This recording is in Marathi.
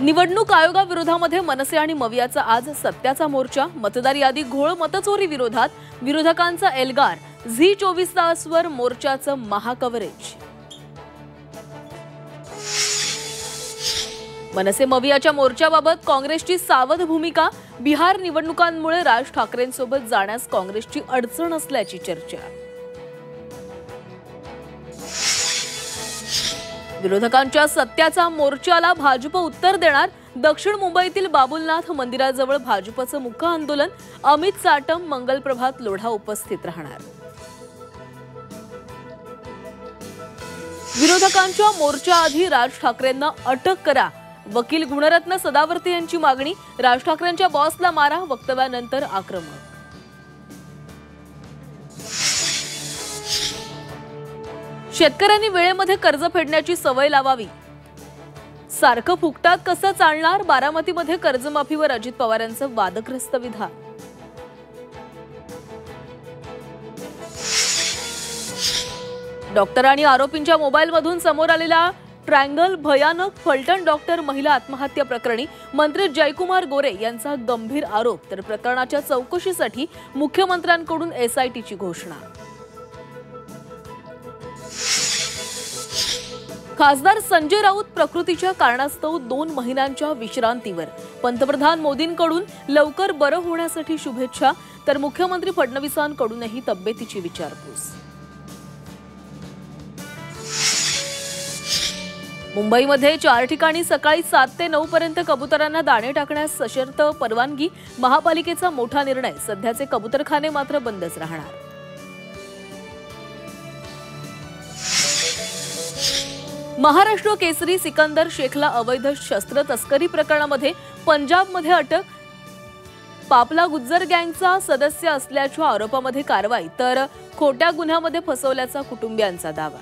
निवडणूक आयोगाविरोधामध्ये मनसे आणि मवियाचा आज सत्याचा मोर्चा। मतदार यादी घोळ मतचोरी विरोधात विरोधकांचा एल्गार। झी24 तासवर मोर्चाचं महाकव्हरेज। मनसे मवियाच्या मोर्चाबाबत काँग्रेसची सावध भूमिका। बिहार निवडणुकांमुळे राज ठाकरेंसोबत जाण्यास काँग्रेसची अडचण असल्याची चर्चा। विरोधकांच्या सत्याचा मोर्चाला भाजप उत्तर देणार। दक्षिण मुंबईतील बाबुलनाथ मंदिराजवळ भाजपचं मुख्य आंदोलन। अमित साटम, मंगलप्रभात लोढा उपस्थित राहणार। विरोधकांच्या मोर्चाआधी राज ठाकरेंना अटक करा। वकील गुणरत्न सदावर्ते यांची मागणी। राज ठाकरेंच्या बॉसला मारा, वक्तव्यानंतर आक्रमक। शेतकऱ्यांनी वेळेमध्ये कर्ज फेडण्याची सवय लावावी। सारखं फुकटात कसं चालणार? बारामतीमध्ये कर्जमाफीवर अजित पवारांचं वादग्रस्त विधान। डॉक्टर आणि आरोपींच्या मोबाईलमधून समोर आलेला ट्रायंगल भयानक। फलटण डॉक्टर महिला आत्महत्या प्रकरणी मंत्री जयकुमार गोरे यांचा गंभीर आरोप। तर प्रकरणाच्या चौकशीसाठी मुख्यमंत्र्यांकडून एसआयटीची घोषणा। खासदार संजय राऊत प्रकृतीच्या कारणास्तव 2 महिन्यांच्या विश्रांतीवर। पंतप्रधान मोदींकडून लवकर बरं होण्यासाठी शुभेच्छा। तर मुख्यमंत्री फडणवीसांकडूनही तब्येतीची विचारपूस। मुंबईमध्ये 4 ठिकाणी सकाळी 7 ते 9 पर्यंत कबुतरांना दाणे टाकण्यास सशर्त परवानगी। महापालिकेचा मोठा निर्णय। सध्याचे कबुतरखाने मात्र बंदच राहणार। महाराष्ट्र केसरी सिकंदर शेखला अवैध शस्त्र तस्करी प्रकरणामध्ये पंजाबमध्ये अटक। पापला गुज्जर गँगचा सदस्य असल्याच्या आरोपामध्ये कारवाई। तर खोट्या गुन्ह्यामध्ये फसवल्याचा कुटुंबियांचा दावा।